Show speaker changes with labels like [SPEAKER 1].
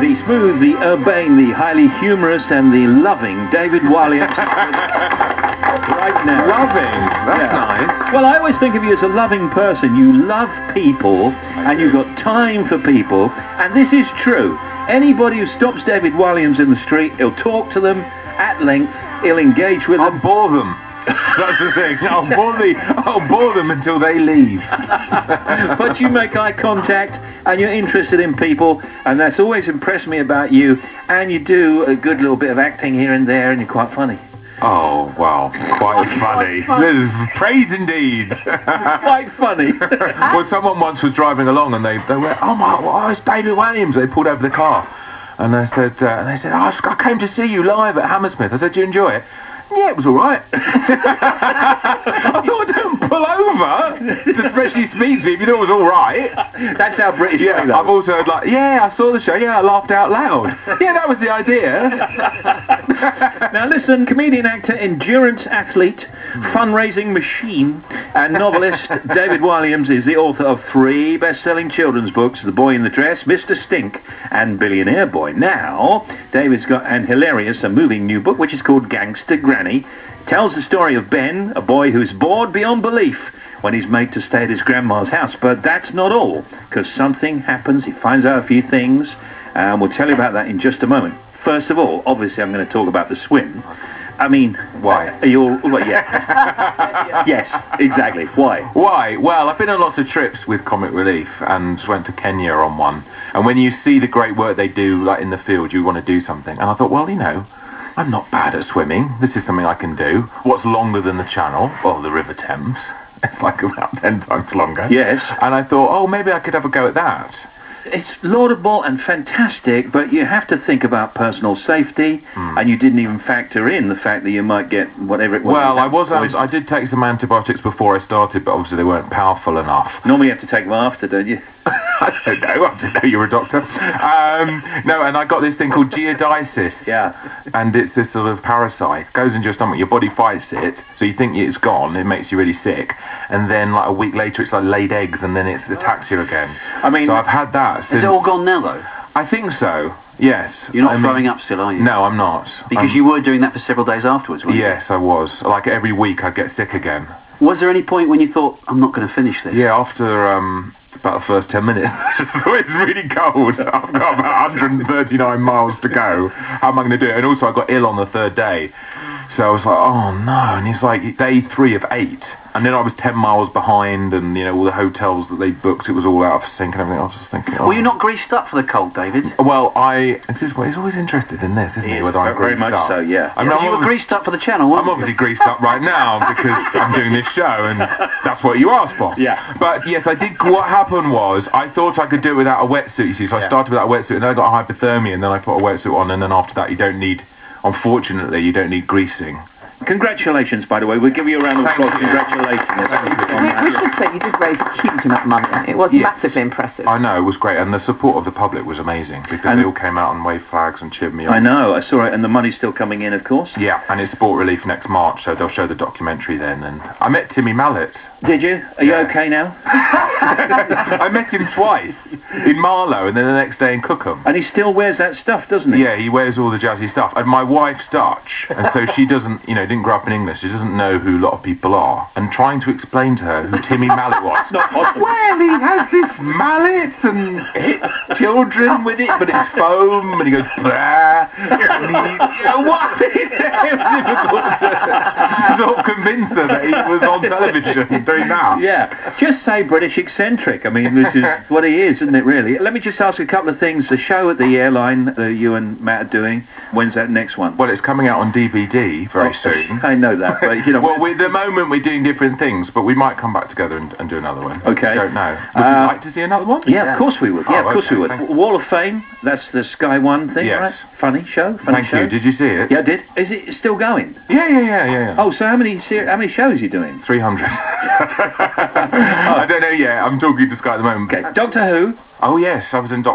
[SPEAKER 1] The smooth, the urbane, the highly humorous and the loving David Walliams. Right now.
[SPEAKER 2] Loving? That's nice.
[SPEAKER 1] Well, I always think of you as a loving person. You love people and you've got time for people, and this is true. Anybody who stops David Walliams in the street, he'll talk to them at length, he'll engage with them.
[SPEAKER 2] I'll bore them. That's the thing. I'll bore them until they leave.
[SPEAKER 1] But you make eye contact and you're interested in people, and that's always impressed me about you. And you do a good little bit of acting here and there, and you're quite funny.
[SPEAKER 2] Oh, wow. Quite funny. Praise indeed.
[SPEAKER 1] Quite funny.
[SPEAKER 2] Well, someone once was driving along and they went, oh my, it's David Walliams. They pulled over the car. And they said, I came to see you live at Hammersmith. I said, do you enjoy it? Yeah, it was all right. I thought, don't pull over to freshly speak to me if you thought it was all right.
[SPEAKER 1] That's how British you are.
[SPEAKER 2] I've also heard, like, yeah, I saw the show, yeah, I laughed out loud. Yeah, that was the idea.
[SPEAKER 1] Now listen, comedian, actor, endurance athlete, fundraising machine, and novelist David Walliams is the author of 3 best-selling children's books, The Boy in the Dress, Mr. Stink, and Billionaire Boy. Now, David's got an hilarious and moving new book, which is called Gangster Granny. Tells the story of Ben, a boy who's bored beyond belief when he's made to stay at his grandma's house. But that's not all, because something happens. He finds out a few things, and we'll tell you about that in just a moment. First of all, obviously, I'm going to talk about the swim. I mean,
[SPEAKER 2] why?
[SPEAKER 1] Are you all, well, yeah. Yes, exactly. Why?
[SPEAKER 2] Why? Well, I've been on lots of trips with Comic Relief and went to Kenya on one. And when you see the great work they do, like in the field, you want to do something. And I thought, well, you know, I'm not bad at swimming. This is something I can do. What's longer than the Channel? Well, the River Thames. It's like about 10 times longer.
[SPEAKER 1] Yes.
[SPEAKER 2] And I thought, oh, maybe I could have a go at that.
[SPEAKER 1] It's laudable and fantastic, but you have to think about personal safety, and you didn't even factor in the fact that you might get whatever it was.
[SPEAKER 2] Well, I did take some antibiotics before I started, but obviously they weren't powerful enough.
[SPEAKER 1] Normally you have to take them after, don't you?
[SPEAKER 2] I don't know. I didn't know you were a doctor. No, and I got this thing called Giardiasis.
[SPEAKER 1] Yeah.
[SPEAKER 2] And it's this sort of parasite. It goes into your stomach. Your body fights it, so you think it's gone. It makes you really sick. And then, like, a week later, it's like laid eggs, and then it attacks you again. I mean, so I've had that since.
[SPEAKER 3] Is it all gone now, though?
[SPEAKER 2] I think so. Yes.
[SPEAKER 3] You're not throwing up still, are you?
[SPEAKER 2] No, I'm not.
[SPEAKER 3] Because you were doing that for several days afterwards, weren't you?
[SPEAKER 2] Yes, I was. Like, every week I'd get sick again.
[SPEAKER 3] Was there any point when you thought, I'm not going to finish this?
[SPEAKER 2] Yeah, after about the first 10 minutes. It's really cold. I've got about 139 miles to go. How am I going to do it? And also I got ill on the 3rd day. So I was like, oh no. And he's like, day 3 of 8. And then I was 10 miles behind, and, you know, all the hotels that they booked, it was all out of sync and everything. I was just thinking, oh.
[SPEAKER 3] Were you not greased up for the cold, David?
[SPEAKER 2] Well, he's always interested in this, isn't he? Whether I'm
[SPEAKER 1] very much
[SPEAKER 2] up.
[SPEAKER 1] So, yeah.
[SPEAKER 2] I mean,
[SPEAKER 3] you were greased up for the Channel, weren't
[SPEAKER 2] I'm obviously greased up right now because I'm doing this show, and that's what you asked for.
[SPEAKER 1] Yeah.
[SPEAKER 2] But yes, I did. What happened was, I thought I could do it without a wetsuit, you see. So I started without a wetsuit, and then I got hypothermia, and then I put a wetsuit on, and then after that, unfortunately, you don't need greasing.
[SPEAKER 1] Congratulations, by the way. We'll give you a round of applause. Congratulations.
[SPEAKER 4] We should say you did raise a huge amount of money. It was massively impressive.
[SPEAKER 2] I know, it was great, and the support of the public was amazing, because they all came out and waved flags and cheered me on.
[SPEAKER 1] I know, I saw it, and the money's still coming in, of course.
[SPEAKER 2] Yeah, and it's Sport Relief next March, so they'll show the documentary then, and I met Timmy Mallet.
[SPEAKER 1] Did you? Are you okay now?
[SPEAKER 2] I met him twice, in Marlow, and then the next day in Cookham.
[SPEAKER 1] And he still wears that stuff, doesn't he?
[SPEAKER 2] Yeah, he wears all the jazzy stuff. And my wife's Dutch, and so she doesn't, didn't grow up in English. She doesn't know who a lot of people are. And trying to explain to her who Timmy Mallet was.
[SPEAKER 1] Not possible.
[SPEAKER 2] Well, he has this mallet and hits children with it, but it's foam, and he goes, blah. And what? It was difficult to sort of convince her that he was on television doing that.
[SPEAKER 1] Yeah, just say British eccentric. I mean, this is what he is, isn't it, really? Let me just ask a couple of things. The show at the airline you and Matt are doing, when's that next one?
[SPEAKER 2] Well, it's coming out on DVD very soon.
[SPEAKER 1] I know that, but,
[SPEAKER 2] well, at the moment we're doing different things, but we might come back together and do another one.
[SPEAKER 1] Okay.
[SPEAKER 2] I don't know. Would you like to see another one?
[SPEAKER 1] Yeah, of course we would. Yeah, of course we would.
[SPEAKER 2] Thank you.
[SPEAKER 1] Wall of Fame, that's the Sky One thing, right? Funny show? Funny show.
[SPEAKER 2] Thank you. Did you see it?
[SPEAKER 1] Yeah, I did. Is it still going?
[SPEAKER 2] Yeah.
[SPEAKER 1] Oh, so how many shows are you doing?
[SPEAKER 2] 300. I don't know yet. I'm talking to Sky at the moment.
[SPEAKER 1] Okay. Doctor Who?
[SPEAKER 2] Oh, yes. I was in Doctor